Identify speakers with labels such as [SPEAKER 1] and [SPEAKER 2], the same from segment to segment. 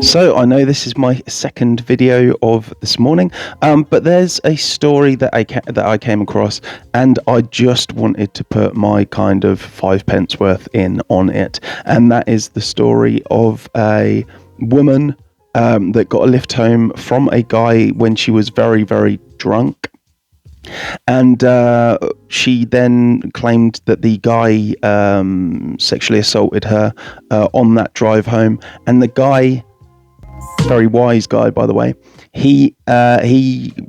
[SPEAKER 1] So I know this is my second video of this morning, but there's a story that I came across, and I just wanted to put my kind of 5 pence worth in on it, and that is the story of a woman that got a lift home from a guy when she was very, very drunk. And she then claimed that the guy sexually assaulted her on that drive home, and the guy, very wise guy, by the way, he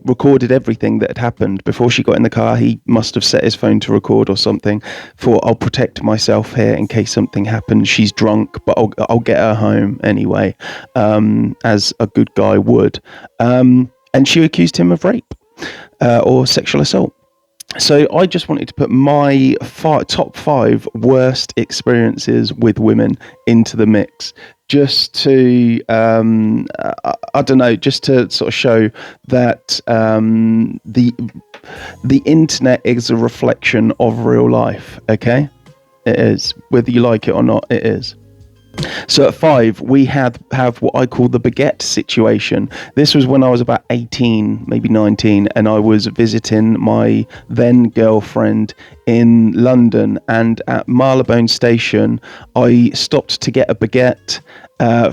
[SPEAKER 1] recorded everything that had happened before she got in the car. He must have set his phone to record or something for, I'll protect myself here in case something happens. She's drunk, but I'll get her home anyway, as a good guy would. And she accused him of rape or sexual assault. So I just wanted to put my top 5 worst experiences with women into the mix, just to, I don't know, just to sort of show that the internet is a reflection of real life, okay? It is. Whether you like it or not, it is. So at 5, we have what I call the baguette situation. This was when I was about 18, maybe 19, and I was visiting my then girlfriend in London. And at Marylebone Station, I stopped to get a baguette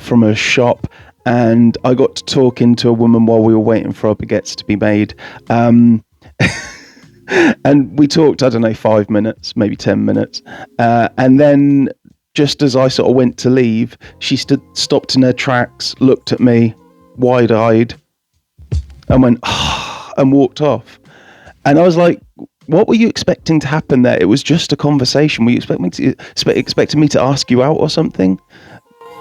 [SPEAKER 1] from a shop, and I got to talking to a woman while we were waiting for our baguettes to be made. And we talked, I don't know, 5 minutes, maybe 10 minutes. And then just as I sort of went to leave, she stopped in her tracks, looked at me, wide-eyed, and went, and walked off. And I was like, what were you expecting to happen there? It was just a conversation. Were you expecting me to ask you out or something?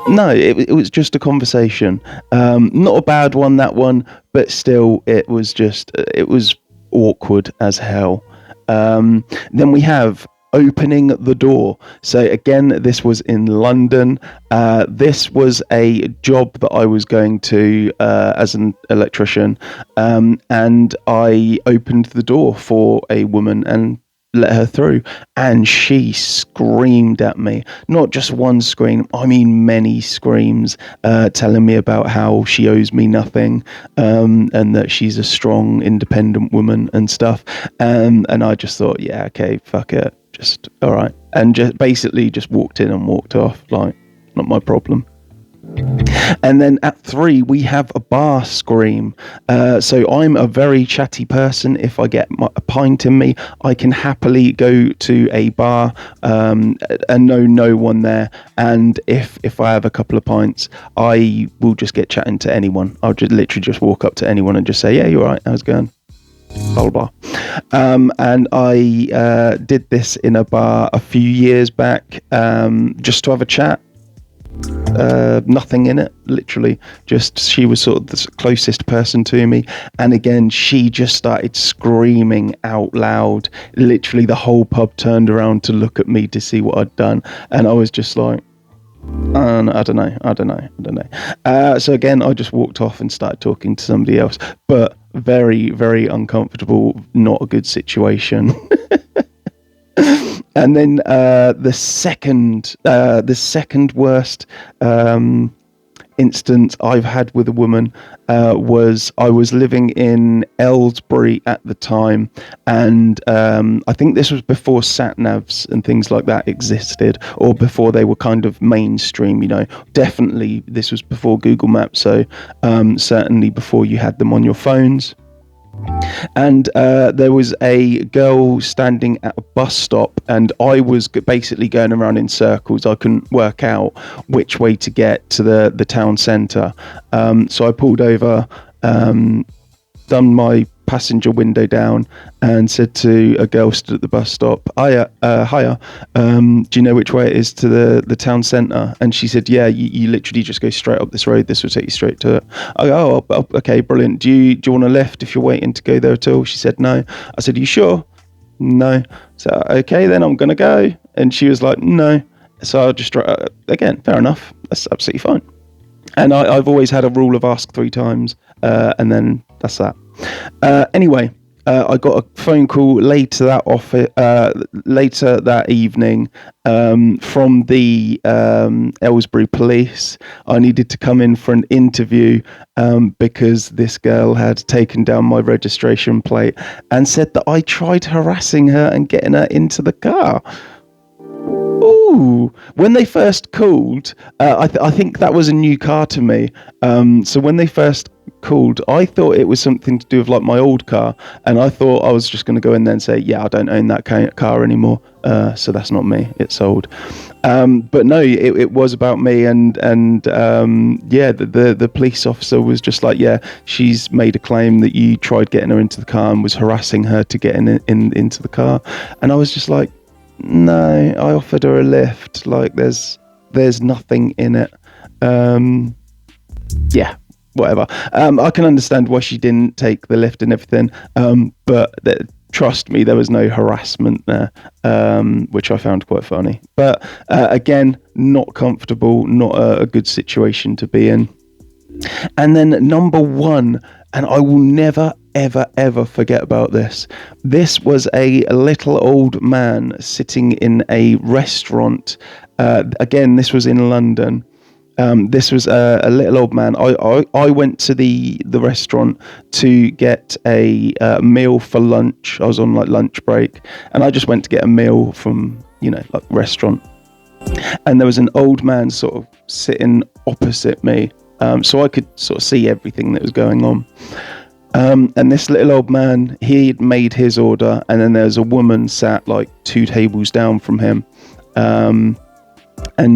[SPEAKER 1] No, it was just a conversation. Not a bad one, that one, but still, it was awkward as hell. Then we have opening the door. So again, this was in London. This was a job that I was going to as an electrician, and I opened the door for a woman and let her through, and she screamed at me. Not just one scream, I mean many screams, telling me about how she owes me nothing, and that she's a strong, independent woman and stuff. And I just thought, yeah, okay, fuck it, just all right, and just basically just walked in and walked off, like, not my problem. And then at 3, we have a bar scream. So I'm a very chatty person. If I get a pint in me, I can happily go to a bar and know no one there. And if I have a couple of pints, I will just get chatting to anyone. I'll just literally just walk up to anyone and just say, yeah, you're right, how's it going? Blah, blah, blah. And I did this in a bar a few years back, just to have a chat. Nothing in it, literally, just she was sort of the closest person to me, and again she just started screaming out loud. Literally the whole pub turned around to look at me to see what I'd done, and I was just like, I don't know. So again, I just walked off and started talking to somebody else, but very, very uncomfortable, not a good situation. And then the second worst instance I've had with a woman was I was living in Aylesbury at the time, and I think this was before sat-navs and things like that existed, or before they were kind of mainstream, you know. Definitely this was before Google Maps, so certainly before you had them on your phones. And there was a girl standing at a bus stop, and I was basically going around in circles. I couldn't work out which way to get to the town centre. So I pulled over, done my passenger window down, and said to a girl stood at the bus stop, hiya, do you know which way it is to the town centre? And she said, yeah, you literally just go straight up this road, this will take you straight to it. I go, oh, okay, brilliant. Do you want a lift if you're waiting to go there at all? She said no. I said, are you sure? No. So okay, then I'm gonna go. And she was like, no. So I just again, fair enough, that's absolutely fine. And I've always had a rule of ask 3 times, and then that's that. Anyway, I got a phone call later that evening from the Aylesbury police. I needed to come in for an interview because this girl had taken down my registration plate and said that I tried harassing her and getting her into the car. Ooh, when they first called, I think that was a new car to me. So when they first called, I thought it was something to do with like my old car, and I thought I was just going to go in there and say, yeah, I don't own that car anymore, so that's not me, it's sold. But no, it was about me, and yeah, the police officer was just like, yeah, she's made a claim that you tried getting her into the car and was harassing her to get into the car, and I was just like, no, I offered her a lift. Like, there's nothing in it. Yeah, whatever. I can understand why she didn't take the lift and everything. But trust me, there was no harassment there, which I found quite funny. But again, not comfortable, not a good situation to be in. And then number one, and I will never, ever, ever forget about this. This was a little old man sitting in a restaurant. Again, this was in London. This was a little old man. I went to the restaurant to get a meal for lunch. I was on like lunch break, and I just went to get a meal from, like restaurant. And there was an old man sort of sitting opposite me. So I could sort of see everything that was going on. And this little old man, he'd made his order, and then there was a woman sat like 2 tables down from him, and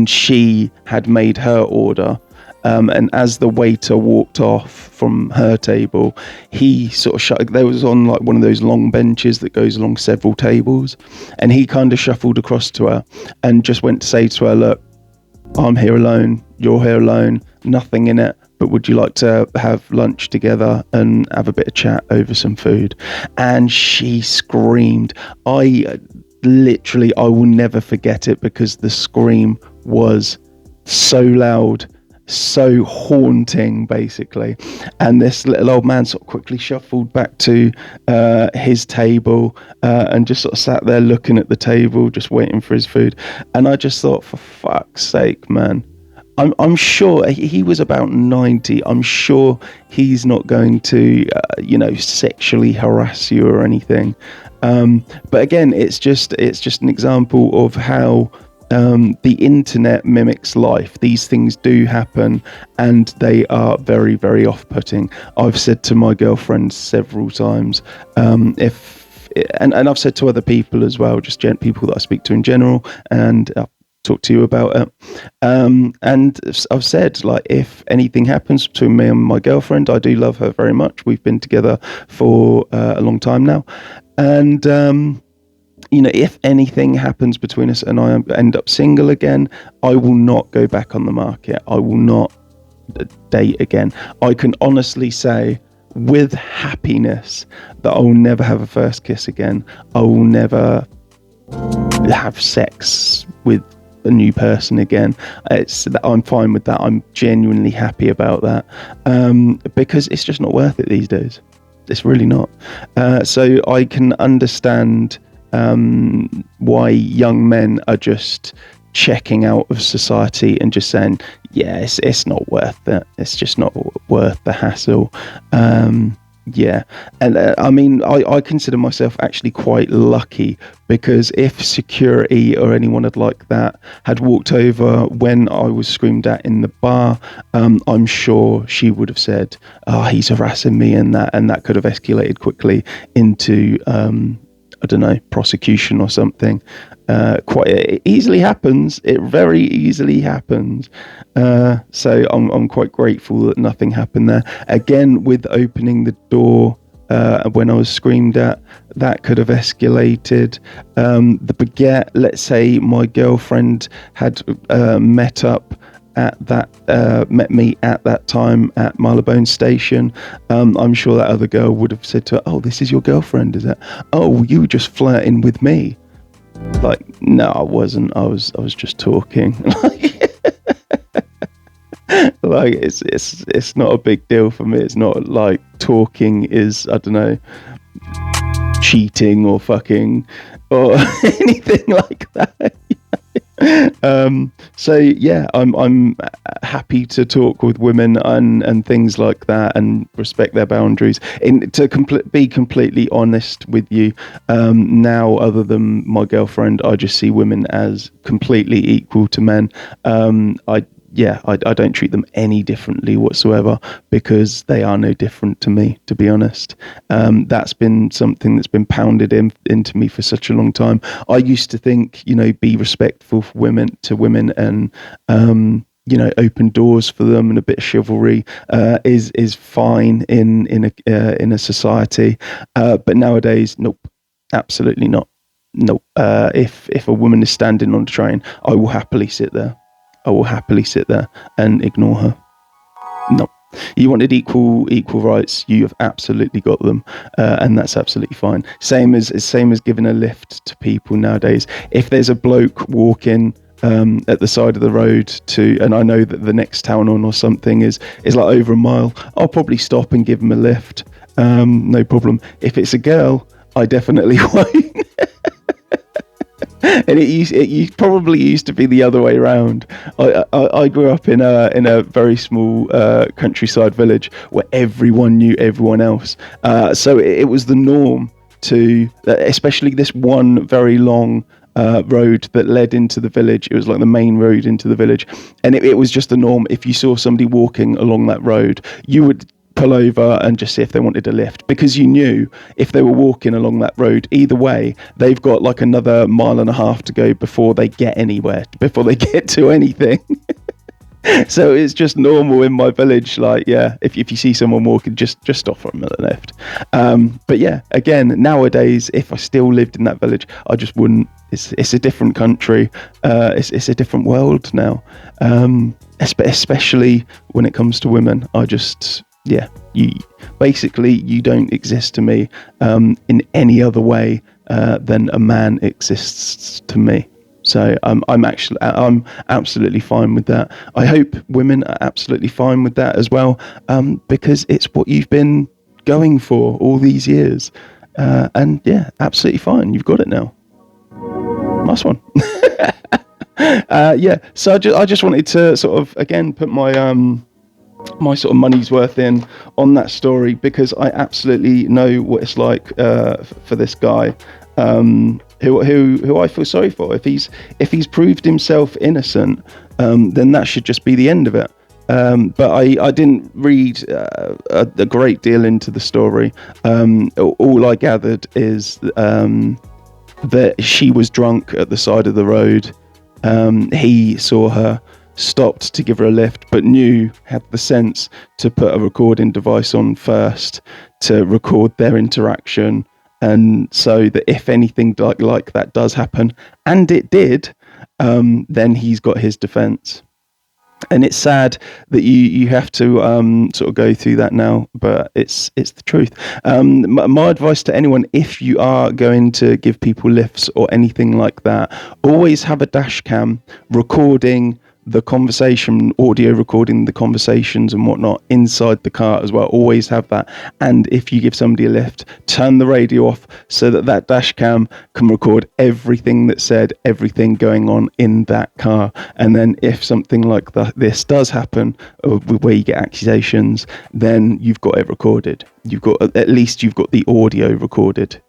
[SPEAKER 1] she had made her order. And as the waiter walked off from her table, he sort of there was on like one of those long benches that goes along several tables, and he kind of shuffled across to her and just went to say to her, look, I'm here alone, you're here alone, nothing in it, but would you like to have lunch together and have a bit of chat over some food? And she screamed. I will never forget it, because the scream was so loud, so haunting, basically. And this little old man sort of quickly shuffled back to his table and just sort of sat there looking at the table, just waiting for his food. And I just thought, for fuck's sake, man. I'm sure he was about 90. I'm sure he's not going to, sexually harass you or anything. But again, it's just an example of how the internet mimics life. These things do happen, and they are very, very off-putting. I've said to my girlfriend several times, and I've said to other people as well, just people that I speak to in general, and talk to you about it. And I've said, like, if anything happens between me and my girlfriend, I do love her very much. We've been together for a long time now. And, if anything happens between us and I end up single again, I will not go back on the market. I will not date again. I can honestly say with happiness that I will never have a first kiss again. I will never have sex with a new person again. I'm fine with that. I'm genuinely happy about that, because it's just not worth it these days. It's really not. So I can understand why young men are just checking out of society and just saying, yeah, it's not worth it. It's just not worth the hassle. Yeah. And I mean, I consider myself actually quite lucky, because if security or anyone like that had walked over when I was screamed at in the bar, I'm sure she would have said, oh, he's harassing me, and that could have escalated quickly into I don't know, prosecution or something. It easily happens. It very easily happens. So I'm quite grateful that nothing happened there. Again, with opening the door when I was screamed at, that could have escalated. The baguette, let's say my girlfriend had met me at that time at Marylebone Station, I'm sure that other girl would have said to her, oh, this is your girlfriend, is it? Oh, you were just flirting with me. Like, no, I wasn't. I was just talking. Like, it's not a big deal for me. It's not like talking is, I don't know, cheating or fucking or anything like that. So yeah, I'm happy to talk with women and things like that, and respect their boundaries. Be completely honest with you, now, other than my girlfriend, I just see women as completely equal to men. I don't treat them any differently whatsoever, because they are no different to me, to be honest. That's been something that's been pounded into me for such a long time. I used to think, be respectful for women, and open doors for them, and a bit of chivalry is fine in a society. But nowadays, nope, absolutely not. Nope. If a woman is standing on the train, I will happily sit there. And ignore her. No. You wanted equal rights. You have absolutely got them, and that's absolutely fine. Same as giving a lift to people nowadays. If there's a bloke walking at the side of the road and I know that the next town on or something is like over a mile, I'll probably stop and give him a lift. No problem. If it's a girl, I definitely won't. And it probably used to be the other way around. I grew up in a very small countryside village where everyone knew everyone else. So it was the norm to, especially this one very long road that led into the village. It was like the main road into the village, and it was just the norm. If you saw somebody walking along that road, you would pull over and just see if they wanted a lift, because you knew if they were walking along that road, either way, they've got like another mile and a half to go before they get anywhere, before they get to anything. So it's just normal in my village. Like, yeah, if you see someone walking, just offer them a lift. But yeah, again, nowadays, if I still lived in that village, I just wouldn't. It's a different country. It's a different world now. Especially when it comes to women. You don't exist to me in any other way than a man exists to me. So I'm absolutely fine with that. I hope women are absolutely fine with that as well, because it's what you've been going for all these years. And yeah, absolutely fine. You've got it now. Nice one. Yeah. So I just wanted to sort of again put my sort of money's worth in on that story, because I absolutely know what it's like for this guy, who I feel sorry for. If he's proved himself innocent, then that should just be the end of it. But I didn't read a great deal into the story. All I gathered is that she was drunk at the side of the road. He saw her, stopped to give her a lift, but had the sense to put a recording device on first to record their interaction, and so that if anything like that does happen, and it did, then he's got his defense. And it's sad that you have to sort of go through that now, but it's the truth. My advice to anyone, if you are going to give people lifts or anything like that, always have a dash cam recording the conversation, audio recording the conversations and whatnot inside the car as well. Always have that. And if you give somebody a lift, turn the radio off so that dash cam can record everything that's said, everything going on in that car. And then if something like this does happen, where you get accusations, then you've got it recorded. At least you've got the audio recorded,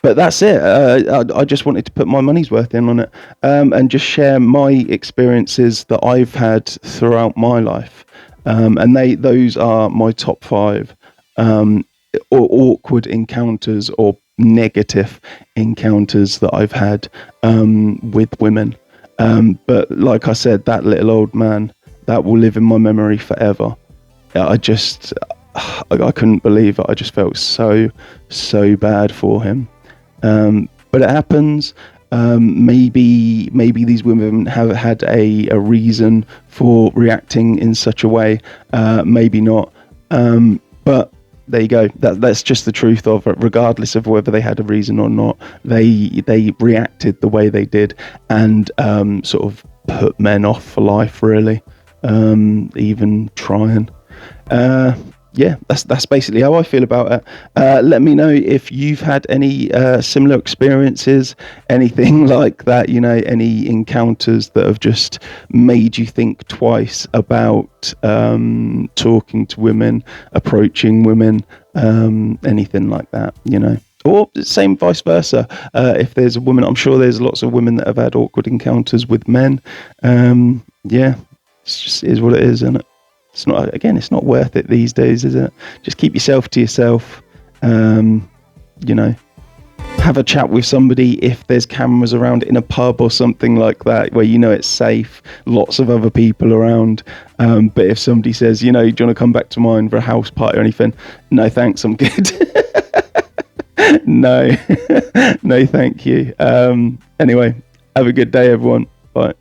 [SPEAKER 1] But that's it. I just wanted to put my money's worth in on it, and just share my experiences that I've had throughout my life. And those are my top 5 or awkward encounters or negative encounters that I've had with women. But like I said, that little old man, that will live in my memory forever. I couldn't believe it. I just felt so bad for him. But it happens. Maybe these women have had a reason for reacting in such a way. Maybe not. But there you go. That's just the truth of it. Regardless of whether they had a reason or not, they reacted the way they did, and sort of put men off for life. Really, even trying. yeah, that's basically how I feel about it. Let me know if you've had any similar experiences, anything like that. Any encounters that have just made you think twice about talking to women, approaching women, anything like that. Or same vice versa. If there's a woman, I'm sure there's lots of women that have had awkward encounters with men. Yeah, it's just is what it is, isn't it? It's not worth it these days, is it? Just keep yourself to yourself. You know, have a chat with somebody if there's cameras around in a pub or something like that, where it's safe, lots of other people around. But if somebody says, do you want to come back to mine for a house party or anything? No, thanks, I'm good. No, no, thank you. Anyway, have a good day, everyone. Bye.